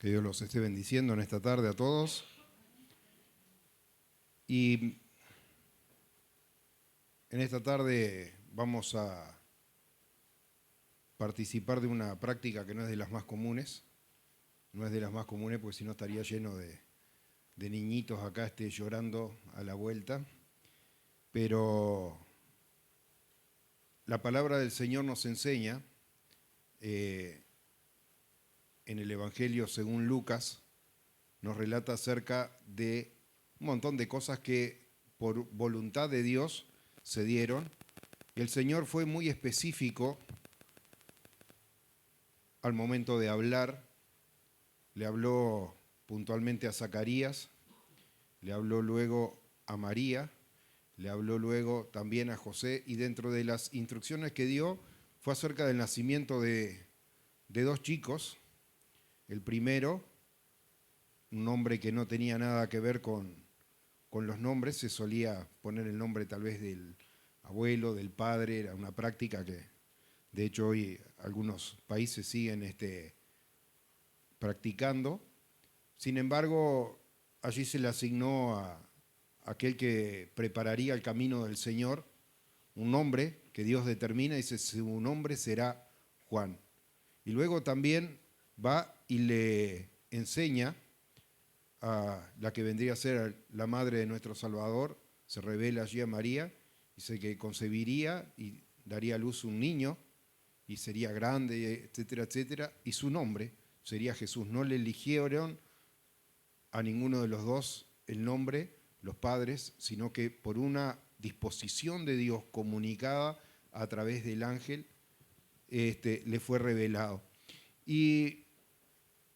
Que Dios los esté bendiciendo en esta tarde a todos. Y en esta tarde vamos a participar de una práctica que no es de las más comunes. No es de las más comunes porque si no estaría lleno de niñitos acá llorando a la vuelta. Pero la palabra del Señor nos enseña en el Evangelio según Lucas, nos relata acerca de un montón de cosas que por voluntad de Dios se dieron. El Señor fue muy específico al momento de hablar. Le habló puntualmente a Zacarías, le habló luego a María, le habló luego también a José, y dentro de las instrucciones que dio fue acerca del nacimiento de dos chicos. El primero, un nombre que no tenía nada que ver con los nombres, se solía poner el nombre tal vez del abuelo, del padre, era una práctica que de hecho hoy algunos países siguen practicando. Sin embargo, allí se le asignó a aquel que prepararía el camino del Señor un nombre que Dios determina y dice: su nombre será Juan. Y luego también va y le enseña a la que vendría a ser la madre de nuestro Salvador, se revela allí a María, dice que concebiría y daría a luz un niño y sería grande, etcétera, etcétera, y su nombre sería Jesús. No le eligieron a ninguno de los dos el nombre, los padres, sino que por una disposición de Dios comunicada a través del ángel, le fue revelado. Y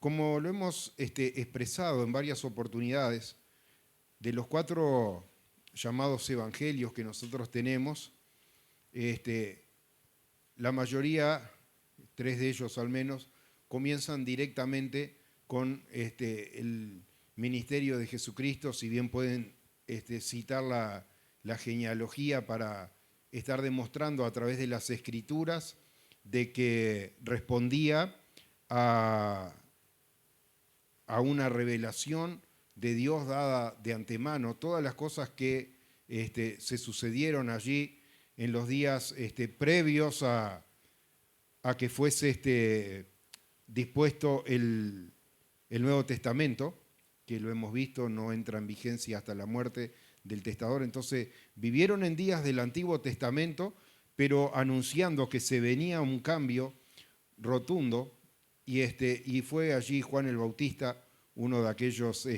como lo hemos expresado en varias oportunidades, de los 4 llamados evangelios que nosotros tenemos, la mayoría, 3 de ellos al menos, comienzan directamente con el ministerio de Jesucristo, si bien pueden citar la genealogía para estar demostrando a través de las Escrituras de que respondía a una revelación de Dios dada de antemano. Todas las cosas que se sucedieron allí en los días previos a que fuese dispuesto el Nuevo Testamento, que lo hemos visto, no entra en vigencia hasta la muerte del testador. Entonces vivieron en días del Antiguo Testamento, pero anunciando que se venía un cambio rotundo. Y fue allí Juan el Bautista, uno de aquellos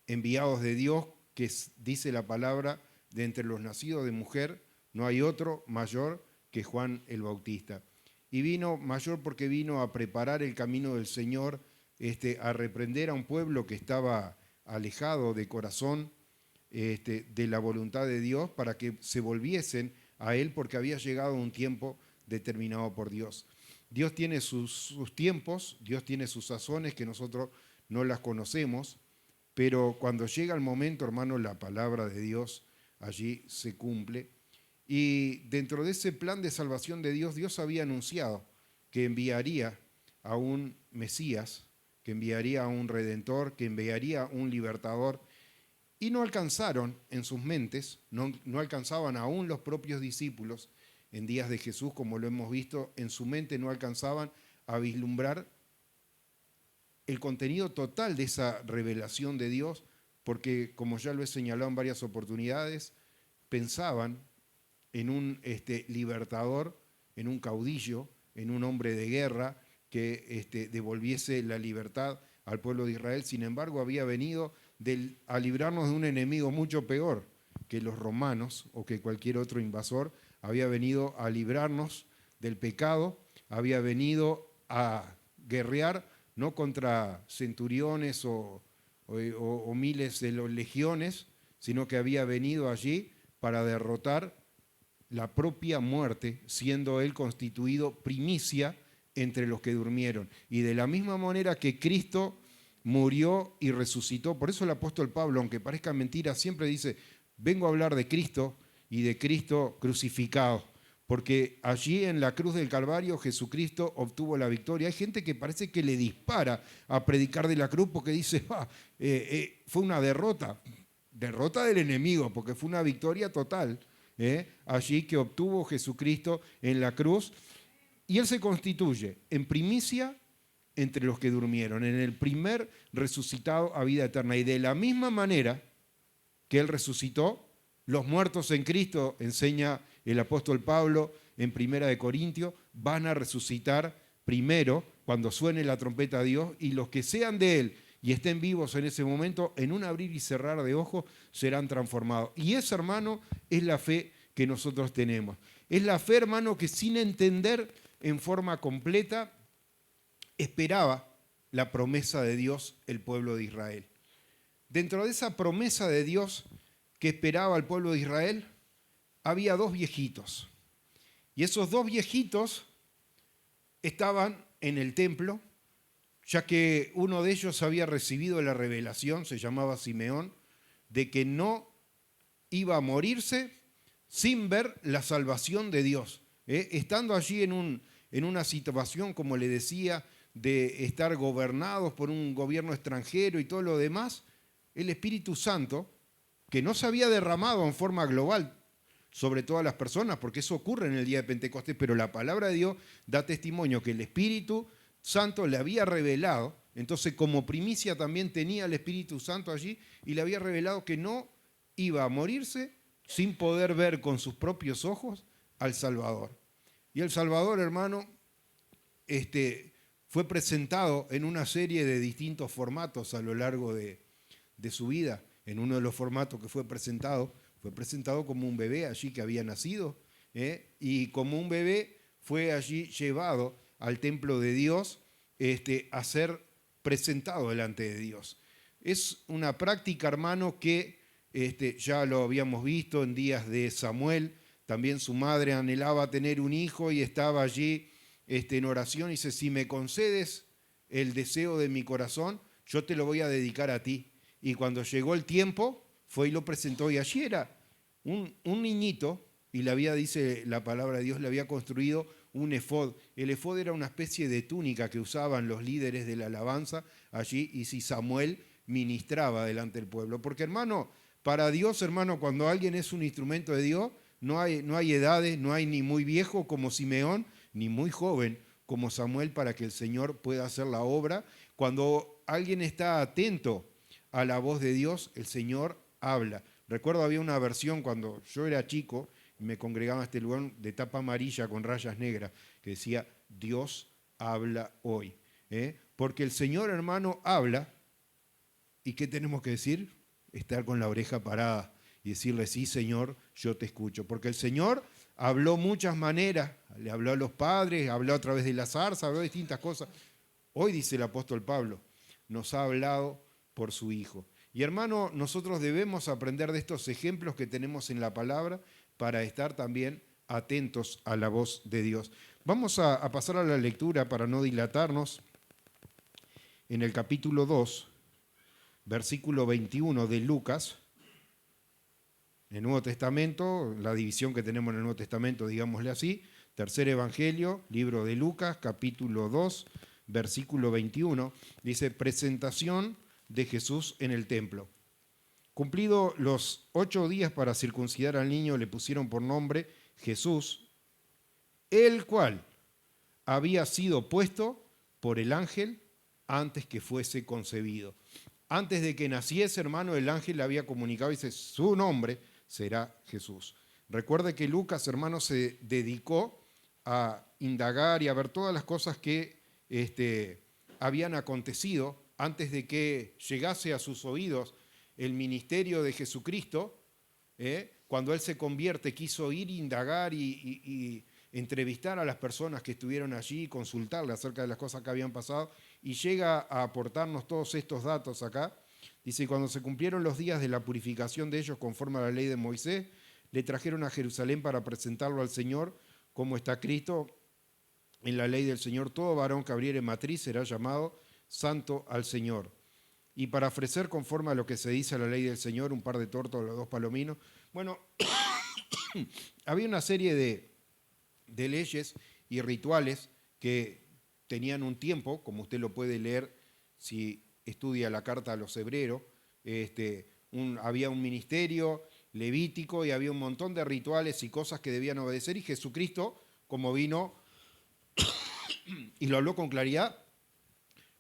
enviados de Dios, que dice la palabra: de entre los nacidos de mujer no hay otro mayor que Juan el Bautista. Y vino mayor porque vino a preparar el camino del Señor, a reprender a un pueblo que estaba alejado de corazón de la voluntad de Dios, para que se volviesen a Él, porque había llegado un tiempo determinado por Dios. Dios tiene sus tiempos, Dios tiene sus sazones que nosotros no las conocemos, pero cuando llega el momento, hermano, la palabra de Dios allí se cumple. Y dentro de ese plan de salvación de Dios, Dios había anunciado que enviaría a un Mesías, que enviaría a un Redentor, que enviaría a un Libertador, y no alcanzaron en sus mentes, no alcanzaban aún los propios discípulos en días de Jesús, como lo hemos visto, en su mente no alcanzaban a vislumbrar el contenido total de esa revelación de Dios, porque, como ya lo he señalado en varias oportunidades, pensaban en un libertador, en un caudillo, en un hombre de guerra que devolviese la libertad al pueblo de Israel. Sin embargo, había venido a librarnos de un enemigo mucho peor que los romanos o que cualquier otro invasor. Había venido a librarnos del pecado, había venido a guerrear no contra centuriones o miles de los legiones, sino que había venido allí para derrotar la propia muerte, siendo Él constituido primicia entre los que durmieron. Y de la misma manera que Cristo murió y resucitó, por eso el apóstol Pablo, aunque parezca mentira, siempre dice: vengo a hablar de Cristo y de Cristo crucificado, porque allí en la cruz del Calvario Jesucristo obtuvo la victoria. Hay gente que parece que le dispara a predicar de la cruz porque dice, fue una derrota del enemigo, porque fue una victoria total allí que obtuvo Jesucristo en la cruz. Y Él se constituye en primicia entre los que durmieron, en el primer resucitado a vida eterna. Y de la misma manera que Él resucitó, los muertos en Cristo, enseña el apóstol Pablo en 1 Corintios, van a resucitar primero cuando suene la trompeta a Dios, y los que sean de Él y estén vivos en ese momento, en un abrir y cerrar de ojos, serán transformados. Y esa, hermano, es la fe que nosotros tenemos. Es la fe, hermano, que sin entender en forma completa esperaba la promesa de Dios el pueblo de Israel. Dentro de esa promesa de Dios que esperaba el pueblo de Israel, había dos viejitos. Y esos dos viejitos estaban en el templo, ya que uno de ellos había recibido la revelación, se llamaba Simeón, de que no iba a morirse sin ver la salvación de Dios. Estando allí en una situación, como le decía, de estar gobernados por un gobierno extranjero y todo lo demás, el Espíritu Santo, que no se había derramado en forma global sobre todas las personas, porque eso ocurre en el día de Pentecostés, pero la palabra de Dios da testimonio que el Espíritu Santo le había revelado, entonces como primicia también tenía el Espíritu Santo allí, y le había revelado que no iba a morirse sin poder ver con sus propios ojos al Salvador. Y el Salvador, hermano, fue presentado en una serie de distintos formatos a lo largo de su vida. En uno de los formatos que fue presentado como un bebé allí que había nacido, y como un bebé fue allí llevado al templo de Dios a ser presentado delante de Dios. Es una práctica, hermano, que ya lo habíamos visto en días de Samuel. También su madre anhelaba tener un hijo y estaba allí en oración y dice, si me concedes el deseo de mi corazón, yo te lo voy a dedicar a ti. Y cuando llegó el tiempo, fue y lo presentó. Y allí era un niñito, y dice la palabra de Dios, le había construido un efod. El efod era una especie de túnica que usaban los líderes de la alabanza allí, y si Samuel ministraba delante del pueblo. Porque, hermano, para Dios, hermano, cuando alguien es un instrumento de Dios, no hay edades, no hay ni muy viejo como Simeón, ni muy joven como Samuel, para que el Señor pueda hacer la obra. Cuando alguien está atento a la voz de Dios, el Señor habla. Recuerdo había una versión cuando yo era chico y me congregaba en este lugar de tapa amarilla con rayas negras que decía, Dios habla hoy. Porque el Señor, hermano, habla. ¿Y qué tenemos que decir? Estar con la oreja parada y decirle, sí, Señor, yo te escucho. Porque el Señor habló muchas maneras, le habló a los padres, habló a través de la zarza, habló de distintas cosas. Hoy, dice el apóstol Pablo, nos ha hablado por su Hijo. Y hermano, nosotros debemos aprender de estos ejemplos que tenemos en la palabra para estar también atentos a la voz de Dios. Vamos a pasar a la lectura para no dilatarnos. En el capítulo 2, versículo 21 de Lucas, en el Nuevo Testamento, la división que tenemos en el Nuevo Testamento, digámosle así, tercer evangelio, libro de Lucas, capítulo 2, versículo 21, dice, presentación de Jesús en el templo. Cumplido los 8 días para circuncidar al niño, le pusieron por nombre Jesús, el cual había sido puesto por el ángel antes que fuese concebido. Antes de que naciese, hermano, el ángel le había comunicado y dice, su nombre será Jesús. Recuerde que Lucas, hermano, se dedicó a indagar y a ver todas las cosas que habían acontecido antes de que llegase a sus oídos el ministerio de Jesucristo. Cuando Él se convierte, quiso ir, indagar y entrevistar a las personas que estuvieron allí, consultarle acerca de las cosas que habían pasado, y llega a aportarnos todos estos datos acá. Dice, cuando se cumplieron los días de la purificación de ellos conforme a la ley de Moisés, le trajeron a Jerusalén para presentarlo al Señor, como está escrito en la ley del Señor, todo varón que abriere matriz será llamado santo al Señor. Y para ofrecer conforme a lo que se dice a la ley del Señor, un par de tortas o 2 palominos. Bueno, había una serie de leyes y rituales que tenían un tiempo, como usted lo puede leer si estudia la carta a los hebreos. Había un ministerio levítico y había un montón de rituales y cosas que debían obedecer, y Jesucristo, como vino y lo habló con claridad,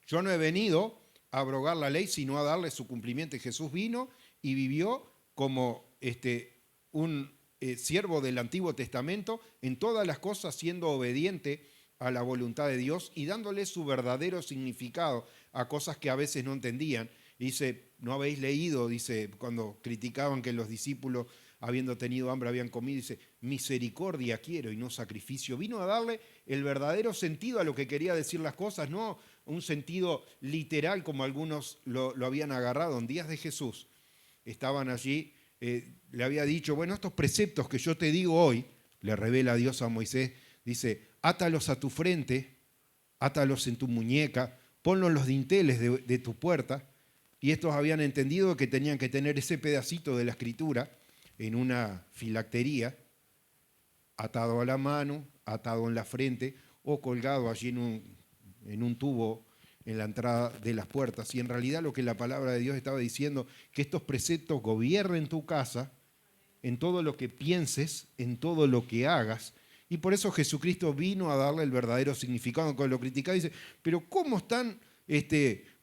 yo no he venido a abrogar la ley, sino a darle su cumplimiento. Y Jesús vino y vivió como un siervo del Antiguo Testamento, en todas las cosas siendo obediente a la voluntad de Dios y dándole su verdadero significado a cosas que a veces no entendían. Dice, ¿no habéis leído? Dice, cuando criticaban que los discípulos, habiendo tenido hambre, habían comido, dice, misericordia quiero y no sacrificio. Vino a darle el verdadero sentido a lo que quería decir las cosas, no un sentido literal como algunos lo habían agarrado. En días de Jesús estaban allí, le había dicho, bueno, estos preceptos que yo te digo hoy, le revela Dios a Moisés, dice, átalos a tu frente, átalos en tu muñeca, ponlos en los dinteles de tu puerta. Y estos habían entendido que tenían que tener ese pedacito de la escritura en una filactería, atado a la mano, atado en la frente o colgado allí en un tubo en la entrada de las puertas. Y en realidad lo que la palabra de Dios estaba diciendo, que estos preceptos gobiernen tu casa, en todo lo que pienses, en todo lo que hagas. Y por eso Jesucristo vino a darle el verdadero significado. Cuando lo criticaba dice, pero ¿cómo están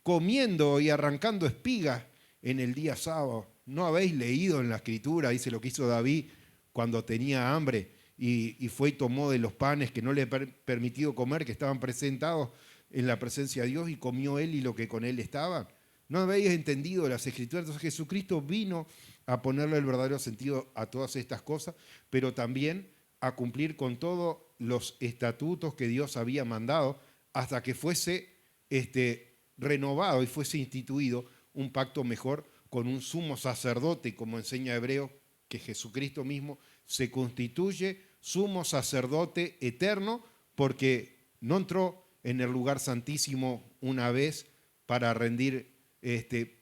comiendo y arrancando espigas en el día sábado? ¿No habéis leído en la Escritura? Dice lo que hizo David cuando tenía hambre y fue y tomó de los panes que no le permitido comer, que estaban presentados en la presencia de Dios, y comió él y lo que con él estaba. ¿No habéis entendido las Escrituras? Entonces Jesucristo vino a ponerle el verdadero sentido a todas estas cosas, pero también a cumplir con todos los estatutos que Dios había mandado hasta que fuese renovado y fuese instituido un pacto mejor con un sumo sacerdote, como enseña Hebreo, que Jesucristo mismo se constituye sumo sacerdote eterno, porque no entró en el lugar santísimo una vez para rendir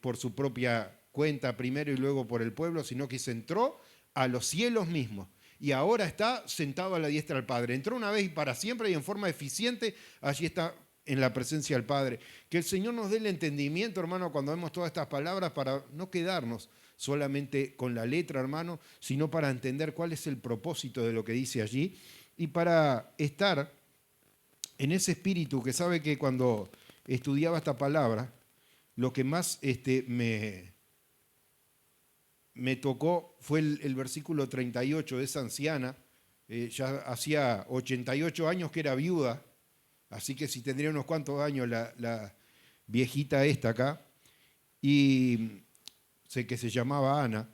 por su propia cuenta primero y luego por el pueblo, sino que se entró a los cielos mismos y ahora está sentado a la diestra del Padre. Entró una vez y para siempre y en forma eficiente, allí está en la presencia del Padre. Que el Señor nos dé el entendimiento, hermano, cuando vemos todas estas palabras, para no quedarnos solamente con la letra, hermano, sino para entender cuál es el propósito de lo que dice allí y para estar en ese espíritu que sabe que cuando estudiaba esta palabra, lo que más me tocó fue el versículo 38 de esa anciana. Ya hacía 88 años que era viuda, así que si tendría unos cuantos años la viejita esta acá, y sé que se llamaba Ana,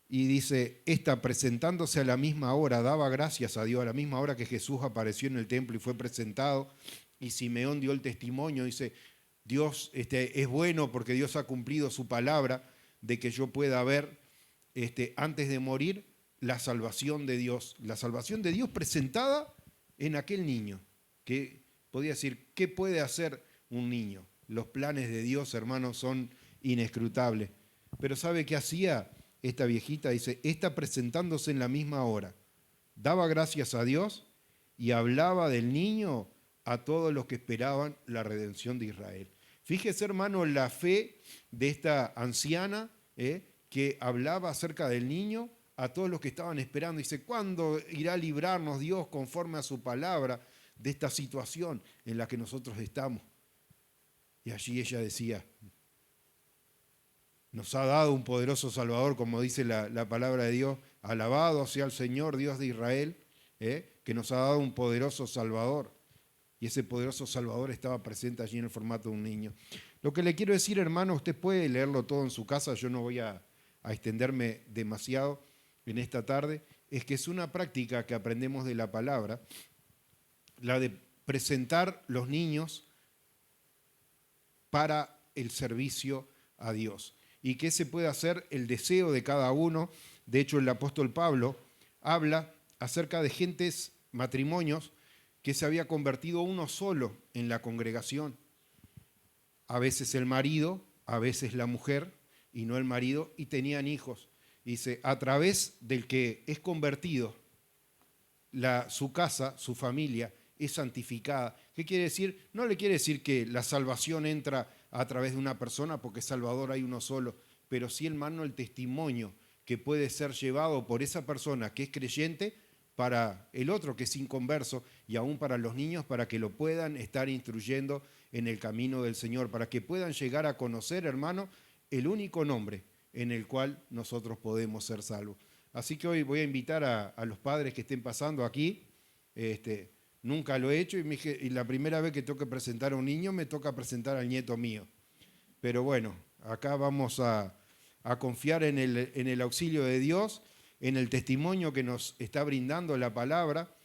y dice, esta presentándose a la misma hora, daba gracias a Dios, a la misma hora que Jesús apareció en el templo y fue presentado, y Simeón dio el testimonio, dice, Dios es bueno porque Dios ha cumplido su palabra de que yo pueda ver antes de morir la salvación de Dios presentada en aquel niño, que podía decir, ¿qué puede hacer un niño? Los planes de Dios, hermanos, son inescrutables. Pero ¿sabe qué hacía esta viejita? Dice, esta presentándose en la misma hora, daba gracias a Dios y hablaba del niño a todos los que esperaban la redención de Israel. Fíjese, hermano, la fe de esta anciana que hablaba acerca del niño a todos los que estaban esperando. Dice, ¿cuándo irá a librarnos Dios conforme a su palabra de esta situación en la que nosotros estamos? Y allí ella decía, nos ha dado un poderoso Salvador, como dice la palabra de Dios, alabado sea el Señor Dios de Israel, que nos ha dado un poderoso Salvador. Y ese poderoso Salvador estaba presente allí en el formato de un niño. Lo que le quiero decir, hermano, usted puede leerlo todo en su casa, yo no voy a extenderme demasiado en esta tarde, es que es una práctica que aprendemos de la palabra, la de presentar los niños para el servicio a Dios. Y que ese puede hacer el deseo de cada uno. De hecho, el apóstol Pablo habla acerca de gentes, matrimonios, que se había convertido uno solo en la congregación. A veces el marido, a veces la mujer, y no el marido, y tenían hijos. Dice, a través del que es convertido, su casa, su familia, es santificada. ¿Qué quiere decir? No le quiere decir que la salvación entra a través de una persona, porque Salvador hay uno solo, pero sí, hermano, el testimonio que puede ser llevado por esa persona que es creyente para el otro que es inconverso, y aún para los niños, para que lo puedan estar instruyendo en el camino del Señor, para que puedan llegar a conocer, hermano, el único nombre en el cual nosotros podemos ser salvos. Así que hoy voy a invitar a los padres que estén pasando aquí. Nunca lo he hecho, y la primera vez que tengo que presentar a un niño me toca presentar al nieto mío. Pero bueno, acá vamos a confiar en el auxilio de Dios, en el testimonio que nos está brindando la palabra,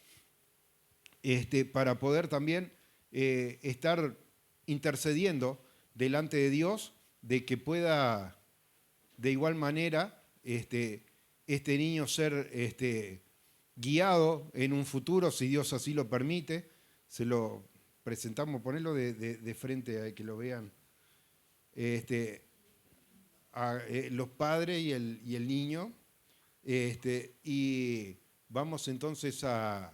para poder también estar intercediendo delante de Dios, de que pueda de igual manera este niño ser guiado en un futuro, si Dios así lo permite. Se lo presentamos, ponerlo de frente a que lo vean. Los padres y el niño, y vamos entonces a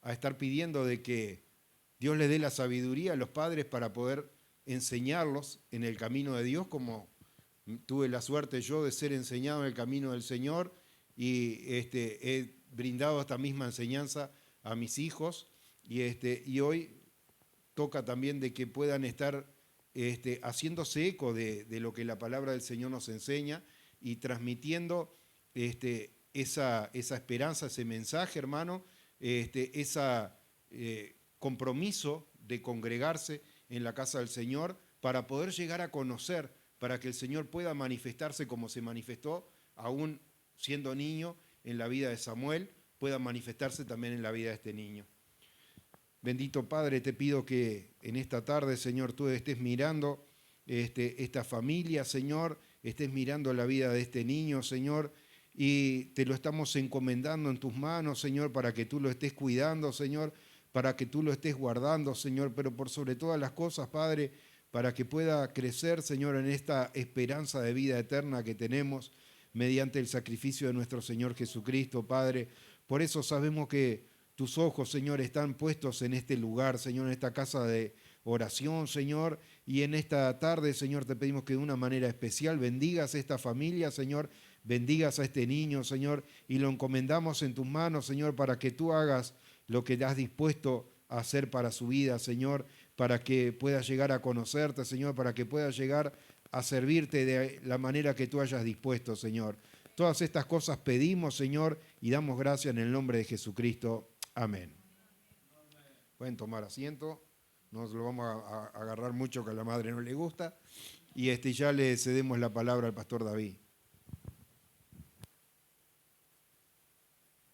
estar pidiendo de que Dios les dé la sabiduría a los padres para poder enseñarlos en el camino de Dios, como tuve la suerte yo de ser enseñado en el camino del Señor, y he brindado esta misma enseñanza a mis hijos, y hoy toca también de que puedan estar haciéndose eco de lo que la palabra del Señor nos enseña, y transmitiendo esa esperanza, ese mensaje, hermano, ese compromiso de congregarse en la casa del Señor para poder llegar a conocer, para que el Señor pueda manifestarse como se manifestó aún siendo niño en la vida de Samuel, pueda manifestarse también en la vida de este niño. Bendito Padre, te pido que en esta tarde, Señor, tú estés mirando esta familia, Señor, estés mirando la vida de este niño, Señor, y te lo estamos encomendando en tus manos, Señor, para que tú lo estés cuidando, Señor, para que tú lo estés guardando, Señor, pero por sobre todas las cosas, Padre, para que pueda crecer, Señor, en esta esperanza de vida eterna que tenemos mediante el sacrificio de nuestro Señor Jesucristo, Padre. Por eso sabemos que tus ojos, Señor, están puestos en este lugar, Señor, en esta casa de oración, Señor, y en esta tarde, Señor, te pedimos que de una manera especial bendigas a esta familia, Señor, bendigas a este niño, Señor, y lo encomendamos en tus manos, Señor, para que tú hagas lo que te has dispuesto a hacer para su vida, Señor, para que pueda llegar a conocerte, Señor, para que pueda llegar a servirte de la manera que tú hayas dispuesto, Señor. Todas estas cosas pedimos, Señor, y damos gracias en el nombre de Jesucristo. Amén. Pueden tomar asiento, no lo vamos a agarrar mucho, que a la madre no le gusta, y ya le cedemos la palabra al pastor David.